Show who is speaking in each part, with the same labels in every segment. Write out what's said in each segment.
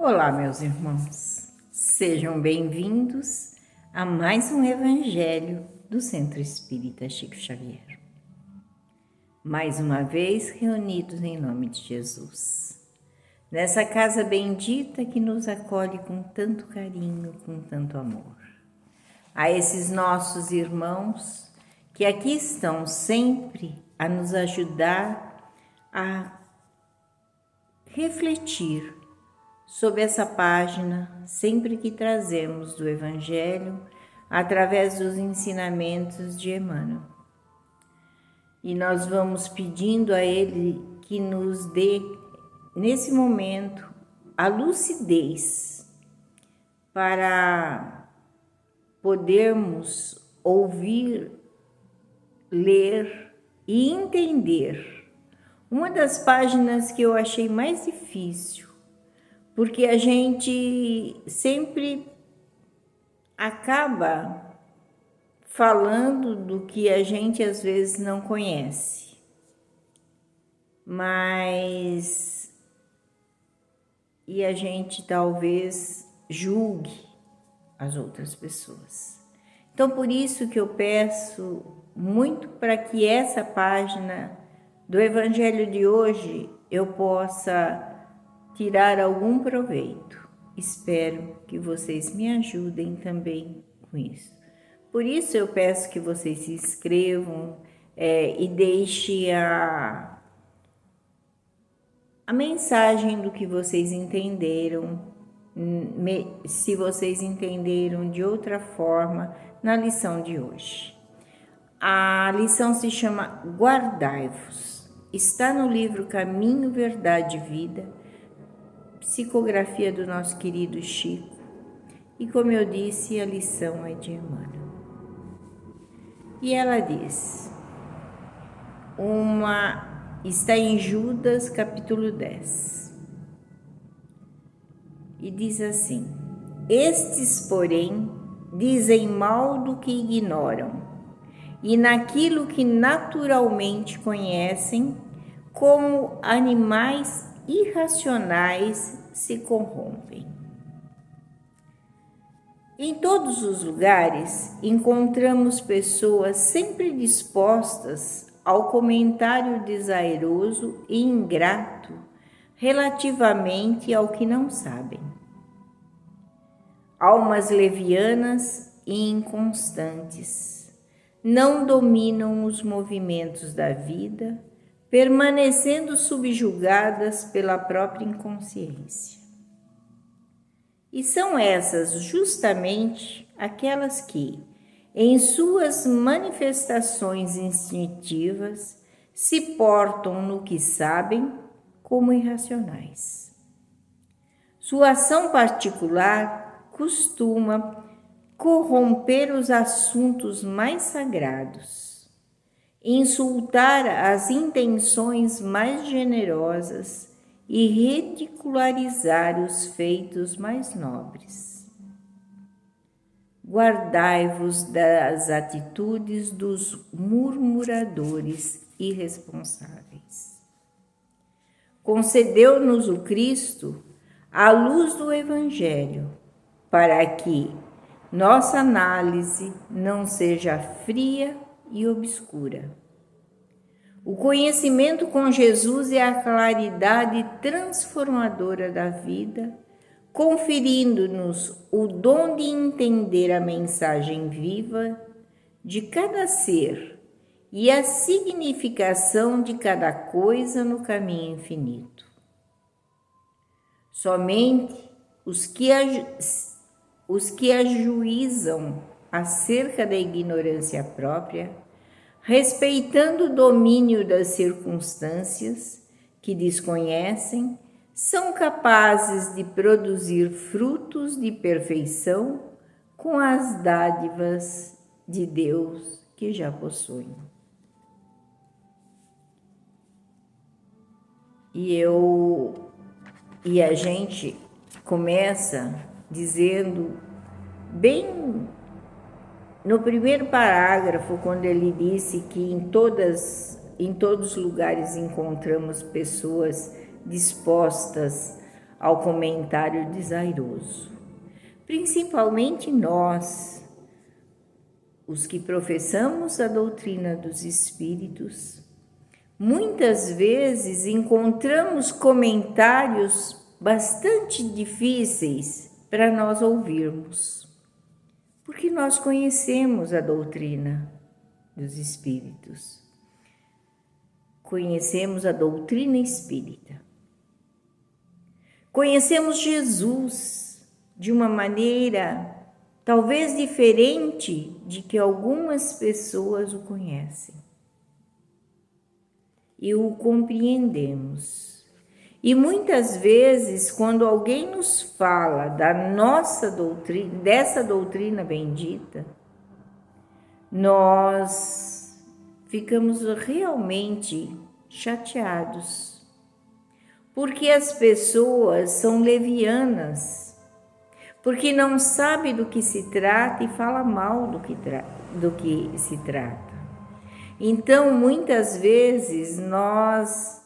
Speaker 1: Olá, meus irmãos, sejam bem-vindos a mais um Evangelho do Centro Espírita Chico Xavier. Mais uma vez reunidos em nome de Jesus, nessa casa bendita que nos acolhe com tanto carinho, com tanto amor. A esses nossos irmãos que aqui estão sempre a nos ajudar a refletir sobre essa página, sempre que trazemos do Evangelho, através dos ensinamentos de Emmanuel. E nós vamos pedindo a Ele que nos dê, nesse momento, a lucidez para podermos ouvir, ler e entender uma das páginas que eu achei mais difícil, porque a gente sempre acaba falando do que a gente às vezes não conhece, e a gente talvez julgue as outras pessoas. Então, por isso que eu peço muito para que essa página do Evangelho de hoje eu possa tirar algum proveito. Espero que vocês me ajudem também com isso. Por isso eu peço que vocês se inscrevam e deixem a mensagem do que vocês entenderam, se vocês entenderam de outra forma na lição de hoje. A lição se chama Guardai-vos. Está no livro Caminho, Verdade e Vida, psicografia do nosso querido Chico, e como eu disse, a lição é de Emmanuel. E ela diz, está em Judas capítulo 10, e diz assim: estes, porém, dizem mal do que ignoram, e naquilo que naturalmente conhecem, como animais irracionais se corrompem. Em todos os lugares encontramos pessoas sempre dispostas ao comentário desairoso e ingrato relativamente ao que não sabem. Almas levianas e inconstantes não dominam os movimentos da vida, permanecendo subjugadas pela própria inconsciência. E são essas justamente aquelas que, em suas manifestações instintivas, se portam no que sabem como irracionais. Sua ação particular costuma corromper os assuntos mais sagrados, insultar as intenções mais generosas e ridicularizar os feitos mais nobres. Guardai-vos das atitudes dos murmuradores irresponsáveis. Concedeu-nos o Cristo a luz do Evangelho, para que nossa análise não seja fria e obscura. O conhecimento com Jesus é a claridade transformadora da vida, conferindo-nos o dom de entender a mensagem viva de cada ser e a significação de cada coisa no caminho infinito. Somente os que ajuizam acerca da ignorância própria, respeitando o domínio das circunstâncias que desconhecem, são capazes de produzir frutos de perfeição com as dádivas de Deus que já possuem. E a gente começa dizendo, bem no primeiro parágrafo, quando ele disse que em todos os lugares encontramos pessoas dispostas ao comentário desairoso. Principalmente nós, os que professamos a doutrina dos espíritos, muitas vezes encontramos comentários bastante difíceis para nós ouvirmos, porque nós conhecemos a doutrina dos espíritos, conhecemos a doutrina espírita, conhecemos Jesus de uma maneira talvez diferente de que algumas pessoas o conhecem. E o compreendemos. E muitas vezes, quando alguém nos fala da nossa doutrina, dessa doutrina bendita, nós ficamos realmente chateados, porque as pessoas são levianas, porque não sabem do que se trata e fala mal do que se trata. Então, muitas vezes, nós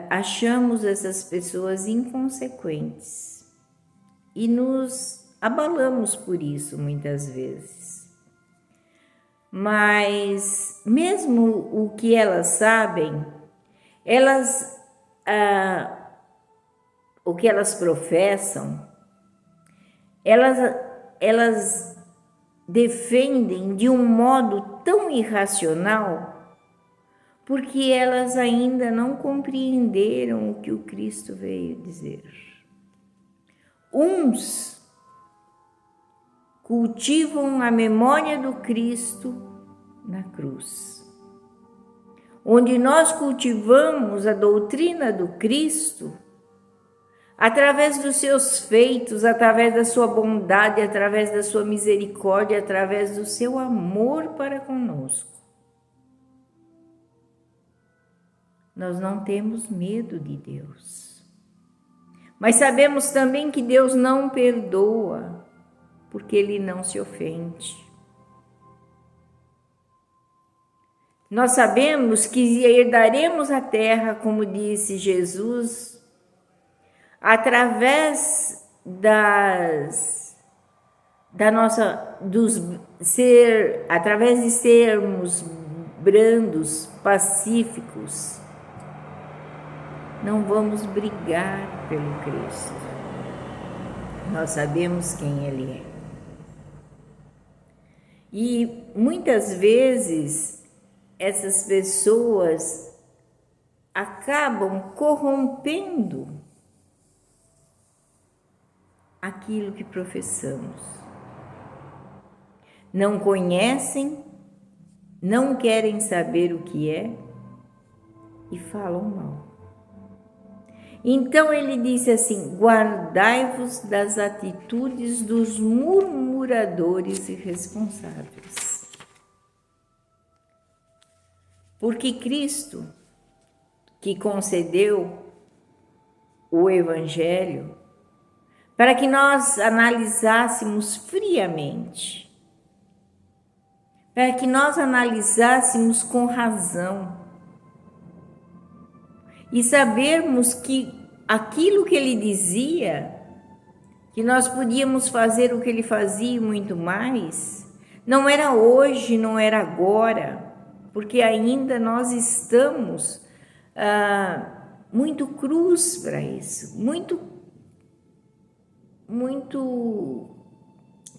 Speaker 1: achamos essas pessoas inconsequentes e nos abalamos por isso, muitas vezes. Mas, mesmo o que elas sabem, o que elas professam, elas defendem de um modo tão irracional, porque elas ainda não compreenderam o que o Cristo veio dizer. Uns cultivam a memória do Cristo na cruz, onde nós cultivamos a doutrina do Cristo através dos seus feitos, através da sua bondade, através da sua misericórdia, através do seu amor para conosco. Nós não temos medo de Deus, mas sabemos também que Deus não perdoa, porque Ele não se ofende. Nós sabemos que herdaremos a terra, como disse Jesus, através através de sermos brandos, pacíficos. Não vamos brigar pelo Cristo. Nós sabemos quem Ele é. E muitas vezes essas pessoas acabam corrompendo aquilo que professamos. Não conhecem, não querem saber o que é e falam mal. Então ele disse assim: guardai-vos das atitudes dos murmuradores irresponsáveis. Porque Cristo, que concedeu o Evangelho, para que nós analisássemos friamente, para que nós analisássemos com razão e sabermos que aquilo que ele dizia, que nós podíamos fazer o que ele fazia e muito mais, não era hoje, não era agora, porque ainda nós estamos muito crus para isso, muito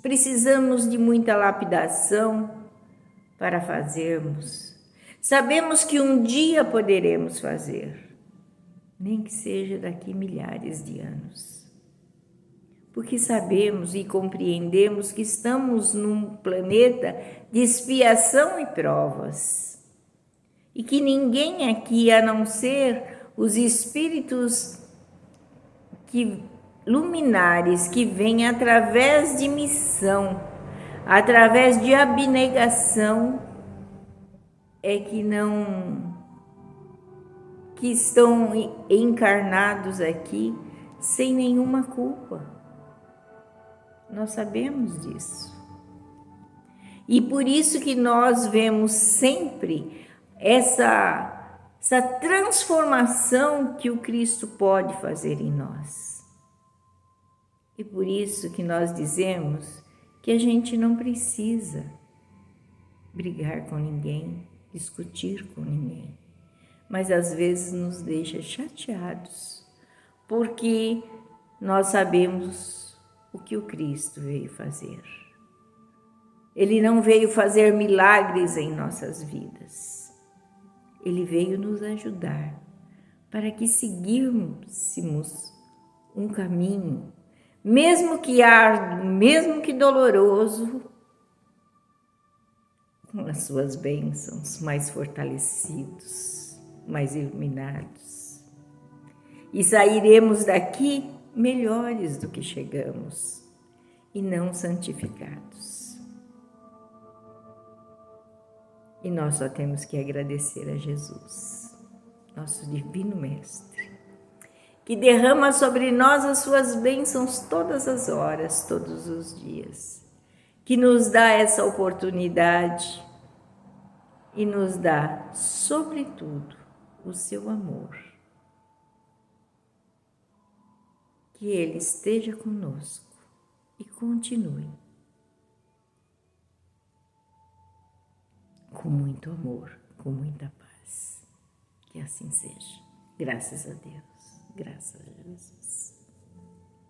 Speaker 1: precisamos de muita lapidação para fazermos. Sabemos que um dia poderemos fazer, nem que seja daqui milhares de anos, porque sabemos e compreendemos que estamos num planeta de expiação e provas, e que ninguém aqui, a não ser os espíritos luminares que vêm através de missão, através de abnegação, que estão encarnados aqui sem nenhuma culpa. Nós sabemos disso. E por isso que nós vemos sempre essa transformação que o Cristo pode fazer em nós. E por isso que nós dizemos que a gente não precisa brigar com ninguém, discutir com ninguém, mas às vezes nos deixa chateados, porque nós sabemos o que o Cristo veio fazer. Ele não veio fazer milagres em nossas vidas. Ele veio nos ajudar para que seguíssemos um caminho, mesmo que árduo, mesmo que doloroso, com as suas bênçãos mais fortalecidos, mais iluminados. E sairemos daqui melhores do que chegamos e não santificados. E nós só temos que agradecer a Jesus, nosso divino Mestre, que derrama sobre nós as suas bênçãos todas as horas, todos os dias, que nos dá essa oportunidade e nos dá, sobretudo, o seu amor. Que Ele esteja conosco e continue com muito amor, com muita paz. Que assim seja. Graças a Deus, graças a Jesus.